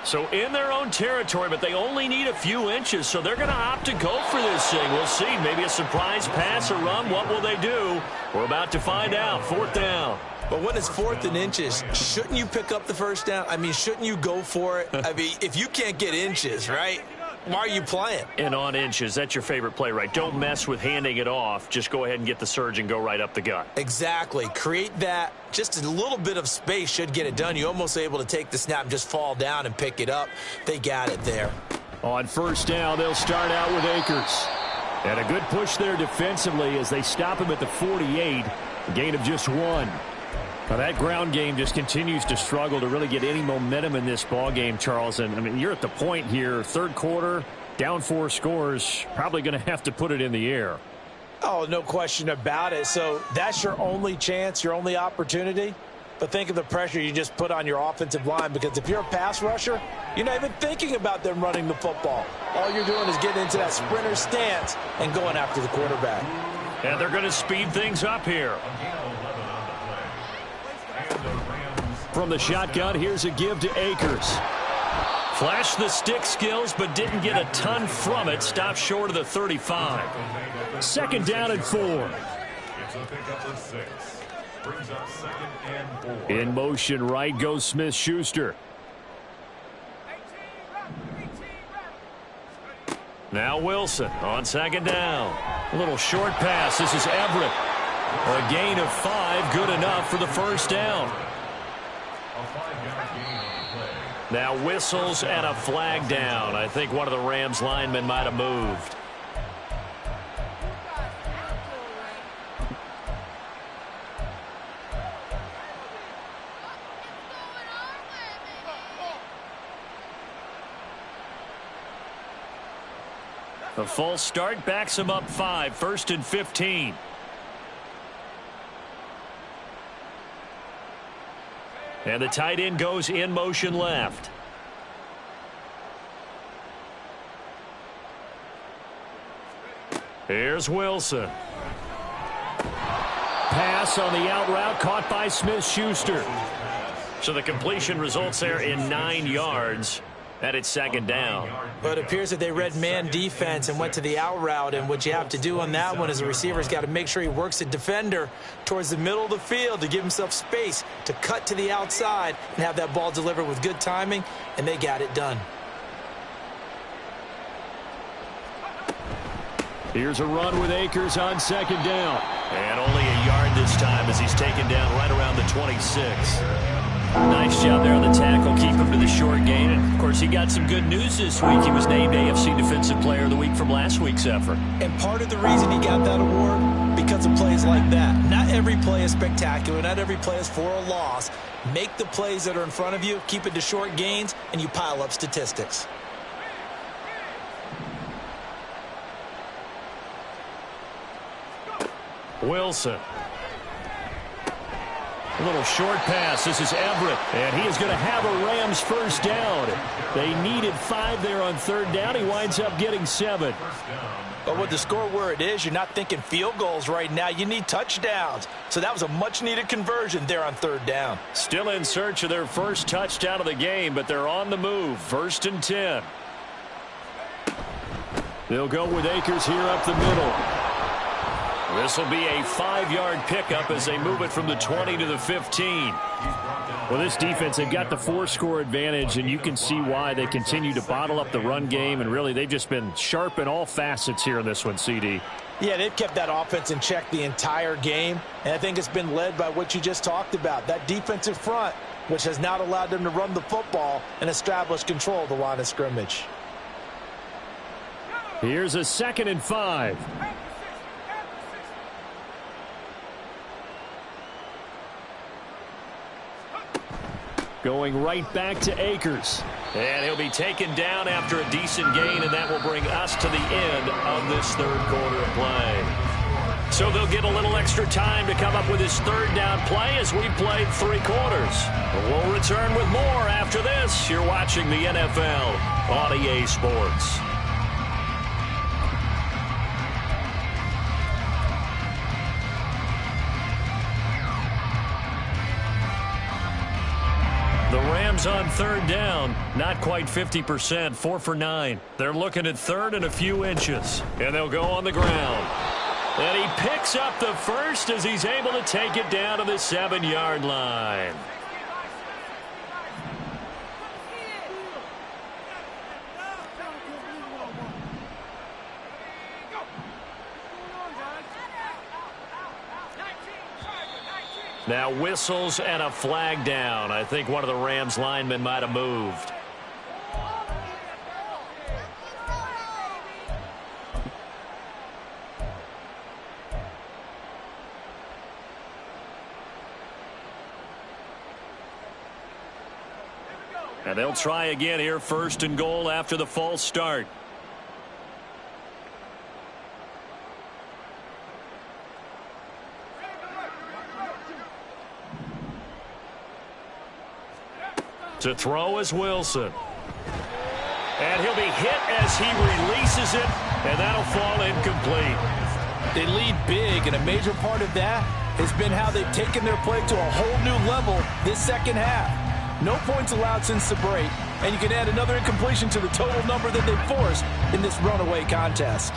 So in their own territory, but they only need a few inches, so they're going to opt to go for this thing. We'll see. Maybe a surprise pass or run. What will they do? We're about to find out. 4th down.
But when it's 4th and inches, shouldn't you pick up the first down? I mean, shouldn't you go for it? I mean, if you can't get inches, right, why are you playing?
And on inches, that's your favorite play, right? Don't mess with handing it off. Just go ahead and get the surge and go right up the gut.
Exactly. Create that. Just a little bit of space should get it done. You're almost able to take the snap and just fall down and pick it up. They got it there.
On 1st down, they'll start out with Akers. And a good push there defensively as they stop him at the 48. A gain of just 1. Now that ground game just continues to struggle to really get any momentum in this ball game, Charles. And I mean, you're at the point here, 3rd quarter, down 4 scores, probably going to have to put it in the air.
Oh, no question about it. So that's your only chance, your only opportunity. But think of the pressure you just put on your offensive line, because if you're a pass rusher, you're not even thinking about them running the football. All you're doing is getting into that sprinter stance and going after the quarterback.
And they're going to speed things up here. From the shotgun, here's a give to Akers. Flashed the stick skills, but didn't get a ton from it. Stopped short of the 35. 2nd down and 4.
It's a pickup of 6. Brings up 2nd and 4.
In motion right goes Smith-Schuster. Now Wilson on 2nd down. A little short pass. This is Everett. A gain of 5, good enough for the 1st down. Now whistles and a flag down. I think one of the Rams linemen might have moved. A false start backs him up 5. 1st and 15. And the tight end goes in motion left. Here's Wilson. Pass on the out route caught by Smith-Schuster. So the completion results there in 9 yards. And it's 2nd down.
But it appears that they read man defense and went to the out route. And what you have to do on that one is the receiver's got to make sure he works the defender towards the middle of the field to give himself space to cut to the outside and have that ball delivered with good timing. And they got it done.
Here's a run with Akers on 2nd down. And only a yard this time as he's taken down right around the 26. Nice job there on the tackle. Keep him to the short gain. And, of course, he got some good news this week. He was named AFC Defensive Player of the Week from last week's effort.
And part of the reason he got that award, because of plays like that. Not every play is spectacular. Not every play is for a loss. Make the plays that are in front of you, keep it to short gains, and you pile up statistics.
Wilson. A little short pass. This is Everett. And he is going to have a Rams 1st down. They needed 5 there on 3rd down. He winds up getting 7.
But with the score where it is, you're not thinking field goals right now. You need touchdowns. So that was a much-needed conversion there on 3rd down.
Still in search of their first touchdown of the game, but they're on the move. 1st and 10. They'll go with Akers here up the middle. This will be a 5-yard pickup as they move it from the 20 to the 15. Well, this defense, they've got the 4-score advantage, and you can see why they continue to bottle up the run game, and really they've just been sharp in all facets here in this one, CD.
Yeah, they've kept that offense in check the entire game, and I think it's been led by what you just talked about, that defensive front, which has not allowed them to run the football and establish control of the line of scrimmage.
Here's a 2nd and 5. Going right back to Akers. And he'll be taken down after a decent gain, and that will bring us to the end of this 3rd quarter of play. So they'll get a little extra time to come up with his 3rd down play as we've played 3 quarters. We'll return with more after this. You're watching the NFL on EA Sports. Rams on third down. Not quite 50%, 4 for 9. They're looking at third and a few inches. And they'll go on the ground. And he picks up the first as he's able to take it down to the 7-yard line. Now whistles and a flag down. I think one of the Rams linemen might have moved. And they'll try again here, first and goal after the false start. To throw is Wilson. And he'll be hit as he releases it, and that'll fall incomplete.
They lead big, and a major part of that has been how they've taken their play to a whole new level this second half. No points allowed since the break, and you can add another incompletion to the total number that they forced in this runaway contest.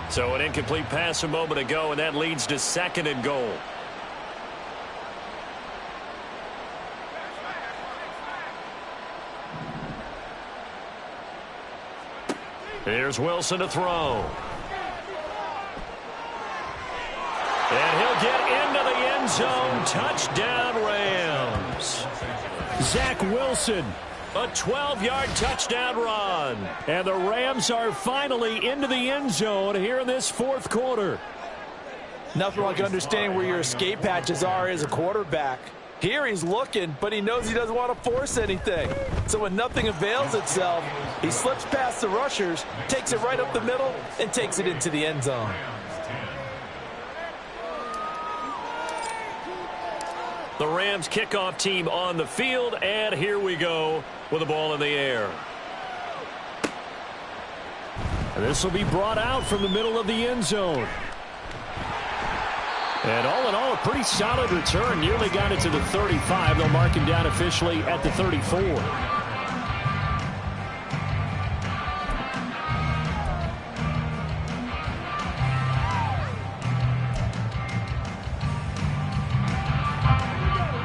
So an incomplete pass a moment ago, and that leads to second and goal. Here's Wilson to throw. And he'll get into the end zone. Touchdown, Rams. Zach Wilson, a 12-yard touchdown run. And the Rams are finally into the end zone here in this fourth quarter.
Nothing like understanding where your escape hatches are as a quarterback. Here he's looking, but he knows he doesn't want to force anything. So when nothing avails itself, he slips past the rushers, takes it right up the middle, and takes it into the end zone.
The Rams kickoff team on the field, and here we go with the ball in the air. And this will be brought out from the middle of the end zone. And all in all, a pretty solid return. Nearly got it to the 35. They'll mark him down officially at the 34.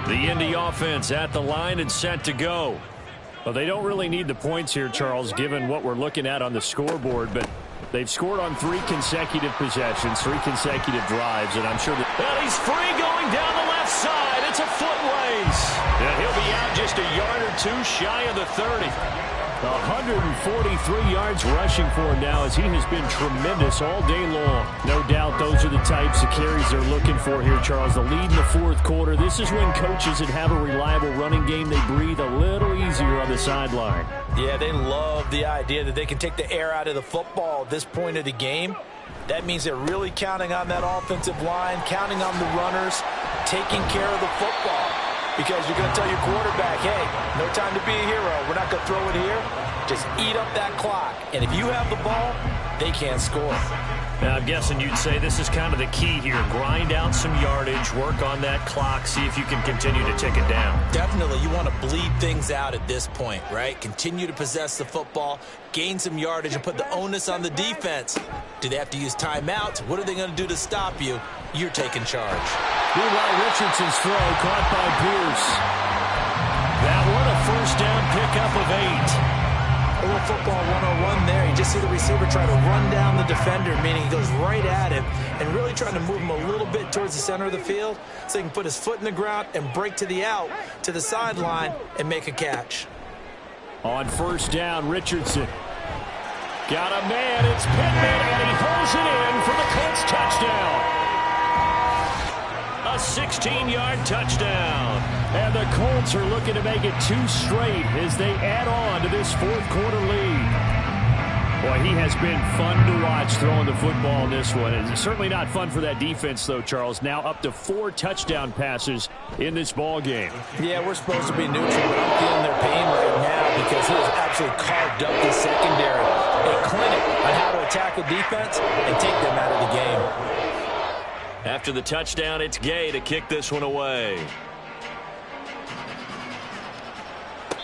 The Indy offense at the line and set to go. Well, they don't really need the points here, Charles, given what we're looking at on the scoreboard, but they've scored on 3 consecutive possessions, 3 consecutive drives, and I'm sure that... Well, he's free going down the left side. It's a foot race. And he'll be out just a yard or 2 shy of the 30. 143 yards rushing for him now as he has been tremendous all day long. No doubt those are the types of carries they're looking for here, Charles. The lead in the fourth quarter. This is when coaches that have a reliable running game, they breathe a little easier on the sideline.
Yeah, they love the idea that they can take the air out of the football at this point of the game. That means they're really counting on that offensive line, counting on the runners, taking care of the football. Because you're going to tell your quarterback, hey, no time to be a hero. We're not going to throw it here. Just eat up that clock. And if you have the ball, they can't score.
Now, I'm guessing you'd say this is kind of the key here. Grind out some yardage, work on that clock, see if you can continue to tick it down.
Definitely. You want to bleed things out at this point, right? Continue to possess the football, gain some yardage, and put the onus on the defense. Do they have to use timeouts? What are they going to do to stop you? You're taking charge.
Meanwhile, Richardson's throw caught by Pierce. That one a first down pickup of 8.
A little football 101 there. You just see the receiver try to run down the defender, meaning he goes right at him and really trying to move him a little bit towards the center of the field so he can put his foot in the ground and break to the out, to the sideline, and make a catch.
On first down, Richardson. Got a man. It's Pittman, and he pulls it in for the Colts touchdown. A 16-yard touchdown. And the Colts are looking to make it 2 straight as they add on to this fourth quarter lead. Boy, he has been fun to watch throwing the football in this one. It's certainly not fun for that defense, though, Charles. Now up to 4 touchdown passes in this ball game.
Yeah, we're supposed to be neutral, but I'm feeling their pain right now because he has actually carved up the secondary. A clinic on how to attack a defense and take them out of the game.
After the touchdown, it's Gay to kick this one away.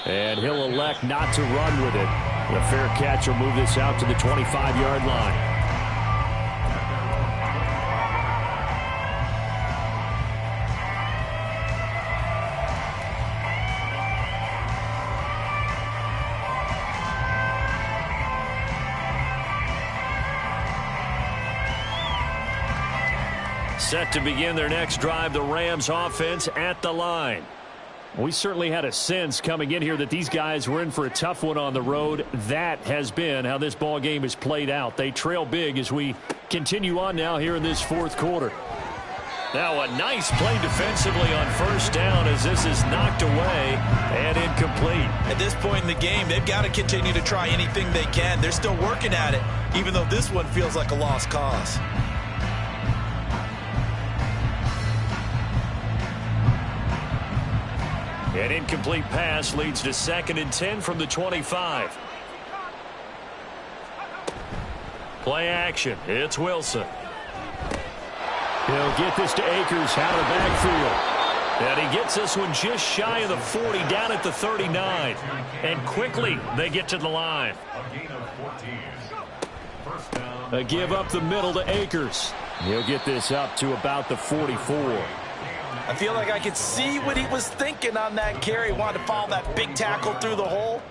And he'll elect not to run with it. The fair catch will move this out to the 25-yard line. Set to begin their next drive, the Rams offense at the line. We certainly had a sense coming in here that these guys were in for a tough one on the road. That has been how this ball game is played out. They trail big as we continue on now here in this fourth quarter. Now a nice play defensively on first down as this is knocked away and incomplete.
At this point in the game, they've got to continue to try anything they can. They're still working at it, even though this one feels like a lost cause.
An incomplete pass leads to 2nd and 10 from the 25. Play action. It's Wilson. He'll get this to Akers out of the backfield. And he gets this one just shy of the 40, down at the 39. And quickly they get to the line. A give up the middle to Akers. He'll get this up to about the 44.
I feel like I could see what he was thinking on that carry. Wanted to follow that big tackle through the hole.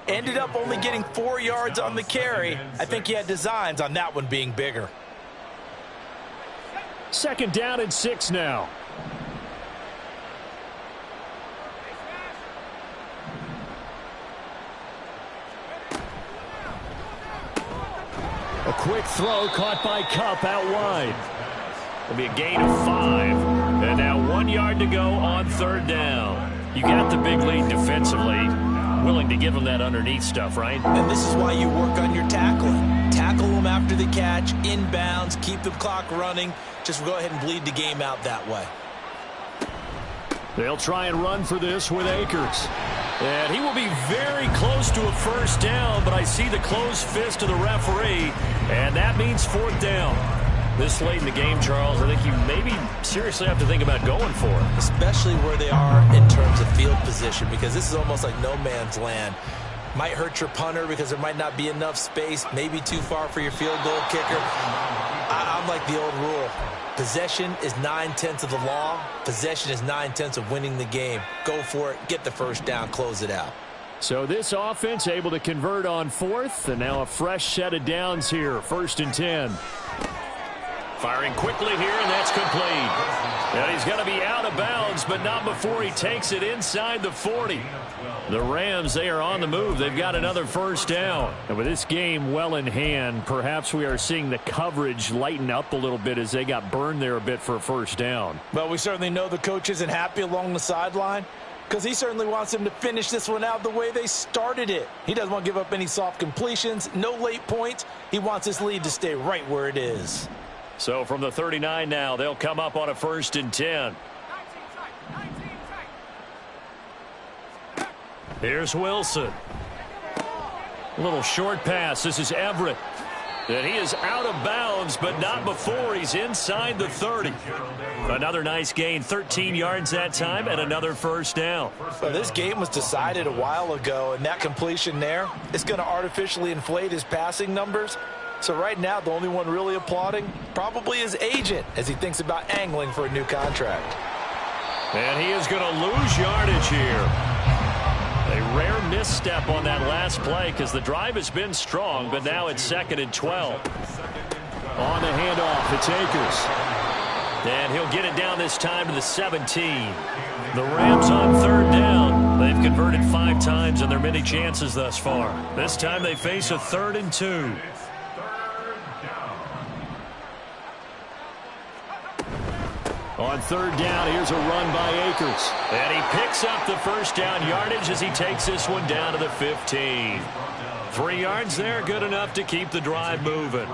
Ended up only getting 4 yards on the carry. I think he had designs on that one being bigger.
2nd down and 6 now. A quick throw caught by Kupp out wide. It'll be a gain of 5. And now 1 yard to go on 3rd down. You got the big lead defensively. Willing to give them that underneath stuff, right?
And this is why you work on your tackling. Tackle them after the catch, inbounds, keep the clock running. Just go ahead and bleed the game out that way.
They'll try and run for this with Akers. And he will be very close to a first down, but I see the closed fist of the referee, and that means 4th down. This late in the game, Charles, I think you maybe seriously have to think about going for it.
Especially where they are in terms of field position, because this is almost like no man's land. Might hurt your punter because there might not be enough space, maybe too far for your field goal kicker. I'm like the old rule. Possession is 9/10 of the law. Possession is 9/10 of winning the game. Go for it, get the first down, close it out.
So this offense able to convert on 4th, and now a fresh set of downs here, 1st and 10. Firing quickly here, and that's complete. And he's going to be out of bounds, but not before he takes it inside the 40. The Rams, they are on the move. They've got another first down. And with this game well in hand, perhaps we are seeing the coverage lighten up a little bit as they got burned there a bit for a first down.
Well, we certainly know the coach isn't happy along the sideline because he certainly wants them to finish this one out the way they started it. He doesn't want to give up any soft completions, no late points. He wants his lead to stay right where it is.
So from the 39 now, they'll come up on a 1st and 10. Here's Wilson. A little short pass. This is Everett. And he is out of bounds, but not before he's inside the 30. Another nice gain, 13 yards that time, and another first down.
Well, this game was decided a while ago, and that completion there is going to artificially inflate his passing numbers. So right now, the only one really applauding probably his agent as he thinks about angling for a new contract.
And he is going to lose yardage here. A rare misstep on that last play because the drive has been strong, but now it's 2nd and 12. On the handoff, it's Akers. And he'll get it down this time to the 17. The Rams on 3rd down. They've converted 5 times in their many chances thus far. This time they face a 3rd and 2. On 3rd down, here's a run by Akers. And he picks up the first down yardage as he takes this one down to the 15. 3 yards there, good enough to keep the drive moving.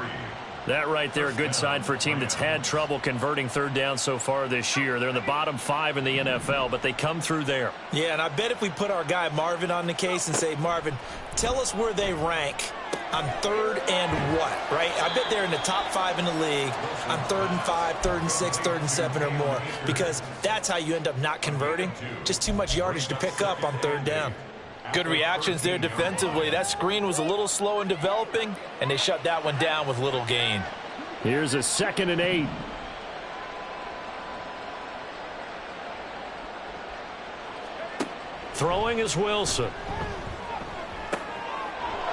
That right there, a good sign for a team that's had trouble converting 3rd down so far this year. They're in the bottom 5 in the NFL, but they come through there.
Yeah, and I bet if we put our guy Marvin on the case and say, Marvin, tell us where they rank on 3rd and what, right? I bet they're in the top 5 in the league on 3rd and 5, 3rd and 6, 3rd and 7 or more, because that's how you end up not converting. Just too much yardage to pick up on 3rd down. Good reactions there defensively. That screen was a little slow in developing, and they shut that one down with little gain.
Here's a 2nd and 8. Throwing is Wilson.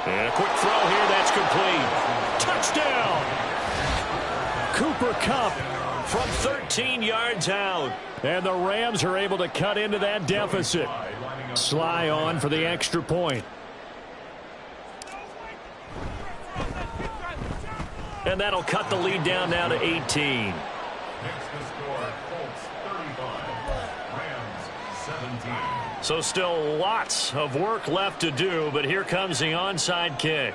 And a quick throw here, that's complete. Touchdown! Cooper Kupp from 13 yards out. And the Rams are able to cut into that deficit. Sly on for the extra point. And that'll cut the lead down now to 18.
Next to score, Colts 35, Rams 17.
So still lots of work left to do, but here comes the onside kick.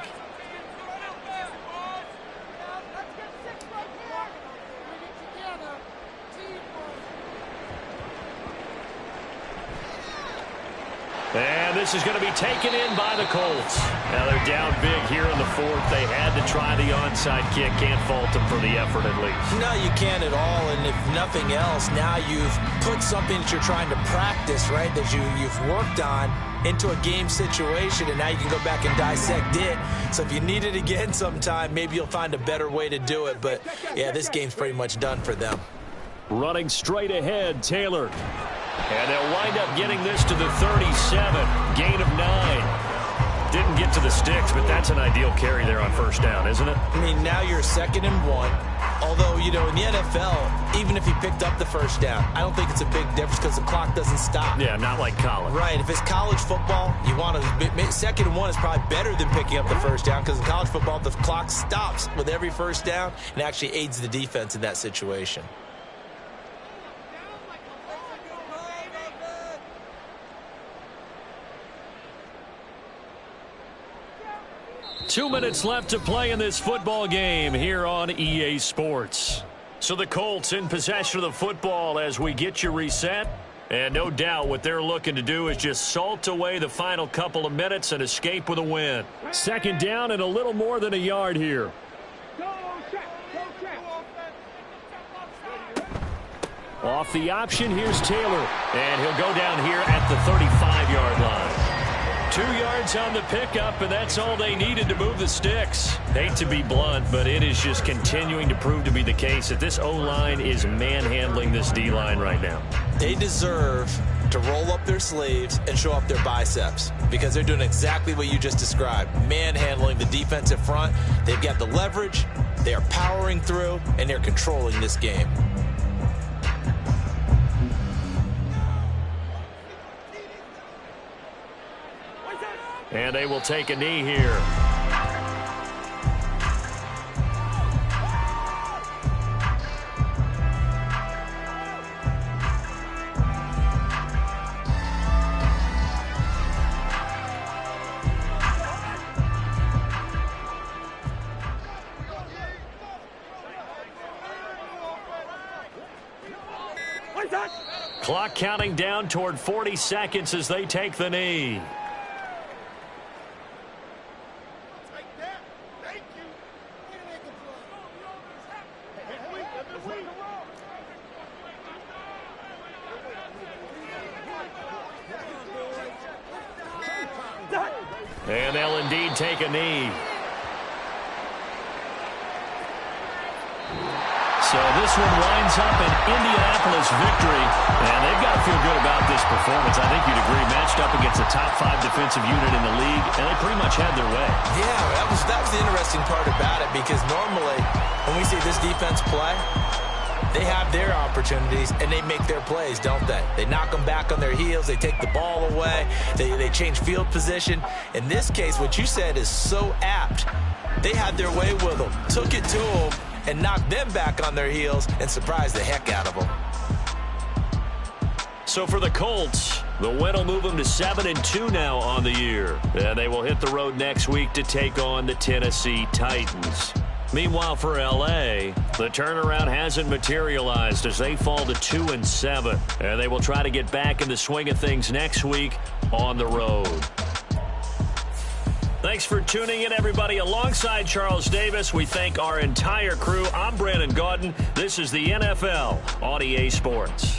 And this is going to be taken in by the Colts. Now they're down big here in the 4th. They had to try the onside kick. Can't fault them for the effort at least.
No, you can't at all. And if nothing else, now you've put something that you're trying to practice, right, that you've worked on into a game situation, and now you can go back and dissect it. So if you need it again sometime, maybe you'll find a better way to do it. But, yeah, this game's pretty much done for them.
Running straight ahead, Taylor. And they'll wind up getting this to the 37. Gain of 9. Didn't get to the sticks, but that's an ideal carry there on 1st down, isn't it?
I mean, now you're 2nd and 1. Although, you know, in the NFL, even if he picked up the 1st down, I don't think it's a big difference because the clock doesn't stop.
Yeah, not like college.
Right. If it's college football, you want to 2nd and 1 is probably better than picking up the 1st down because in college football, the clock stops with every 1st down and actually aids the defense in that situation.
2 minutes left to play in this football game here on EA Sports. So the Colts in possession of the football as we get you reset. And no doubt what they're looking to do is just salt away the final couple of minutes and escape with a win. 2nd down and a little more than a yard here. Off the option, here's Taylor. And he'll go down here at the 35-yard line. 2 yards on the pickup, and that's all they needed to move the sticks. Hate to be blunt, but it is just continuing to prove to be the case that this O-line is manhandling this D-line right now.
They deserve to roll up their sleeves and show up their biceps because they're doing exactly what you just described, manhandling the defensive front. They've got the leverage, they are powering through, and they're controlling this game.
And they will take a knee here. Clock counting down toward 40 seconds as they take the knee. And they'll indeed take a knee. So this one winds up an Indianapolis victory, and they've got to feel good about this performance. I think you'd agree, matched up against a top 5 defensive unit in the league, and they pretty much had their way.
Yeah, that was the interesting part about it, because normally when we see this defense play, they have their opportunities, and they make their plays, don't they? They knock them back on their heels. They take the ball away. They change field position. In this case, what you said is so apt. They had their way with them, took it to them, and knocked them back on their heels and surprised the heck out of them.
So for the Colts, the win will move them to 7-2 now on the year. And they will hit the road next week to take on the Tennessee Titans. Meanwhile, for L.A., the turnaround hasn't materialized as they fall to 2-7. And they will try to get back in the swing of things next week on the road. Thanks for tuning in, everybody. Alongside Charles Davis, we thank our entire crew. I'm Brandon Gaudin. This is the NFL on EA Sports.